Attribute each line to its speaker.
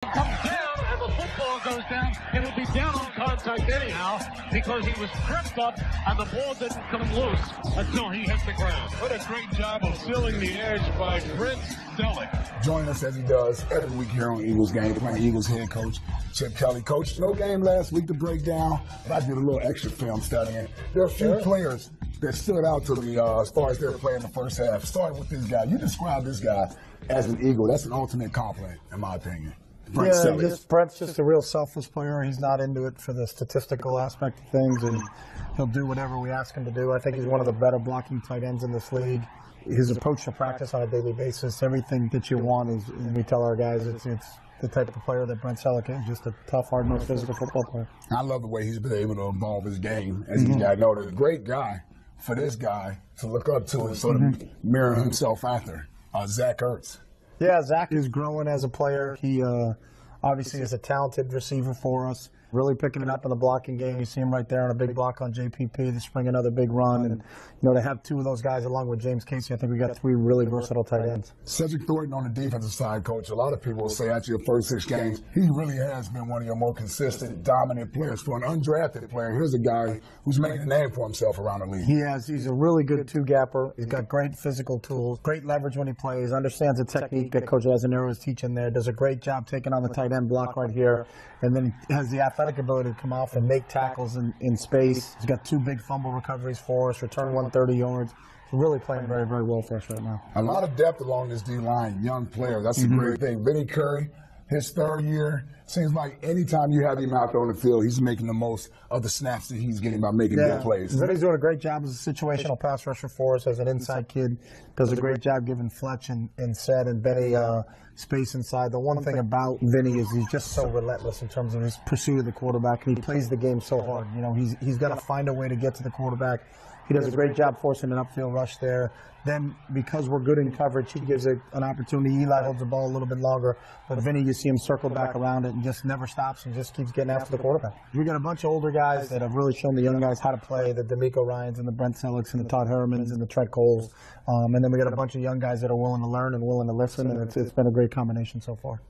Speaker 1: Comes down and the football goes down. It'll be down on contact anyhow because he was tripped up and the ball didn't come loose until he hit the ground.
Speaker 2: What a great job of sealing the edge by Prince Stellick.
Speaker 3: Join us as he does every week here on Eagles Game, playing Eagles head coach Chip Kelly. Coach, no game last week to break down, but I did a little extra film studying. There are a few players that stood out to me as far as their play in the first half. Starting with this guy. You describe this guy as an Eagle. That's an ultimate compliment, in my opinion.
Speaker 4: Brent's just a real selfless player. He's not into it for the statistical aspect of things, and he'll do whatever we ask him to do. I think he's one of the better blocking tight ends in this league. His approach to practice on a daily basis, everything that you want is, we tell our guys, it's the type of player that Brent Stellick is, just a tough, hard-nosed physical football player.
Speaker 3: I love the way he's been able to evolve his game as he got older. A great guy for this guy to look up to and sort of mirror himself after, Zach Ertz.
Speaker 4: Yeah, Zach is growing as a player. He obviously is a talented receiver for us. Really picking it up in the blocking game. You see him right there on a big block on JPP to spring another big run. And, to have two of those guys along with James Casey, I think we got three really versatile tight ends.
Speaker 3: Cedric Thornton on the defensive side, Coach. A lot of people will say after your first 6 games, he really has been one of your more consistent, dominant players. For an undrafted player, here's a guy who's making a name for himself around the league.
Speaker 4: He has. He's a really good two-gapper. He's got great physical tools, great leverage when he plays, understands the technique that Coach Azzanero is teaching there, does a great job taking on the tight end block right here, and then has the athletic ability to come off and make tackles in space. He's got 2 big fumble recoveries for us, return 130 yards. He's really playing very, very well for us right now.
Speaker 3: A lot of depth along this D-line, young player. That's a great thing. Vinny Curry, his 3rd year, seems like anytime you have him out there on the field, he's making the most of the snaps that he's getting by making good plays.
Speaker 4: Vinny's doing a great job as a situational pass rusher for us as an inside kid. Does a great job giving Fletch and Sed and Benny space inside. The one thing about Vinny is he's just so relentless in terms of his pursuit of the quarterback, and he plays the game so hard. He's got to find a way to get to the quarterback. He does a great job forcing an upfield rush there. Then, because we're good in coverage, he gives it an opportunity. Eli holds the ball a little bit longer, but Vinny, you see him circle back around it and just never stops and just keeps getting after the quarterback. We got a bunch of older guys that have really shown the young guys how to play, the D'Amico Ryans and the Brent Stellicks and the Todd Hermans and the Trent Coles. And then we got a bunch of young guys that are willing to learn and willing to listen, and it's been a great combination so far.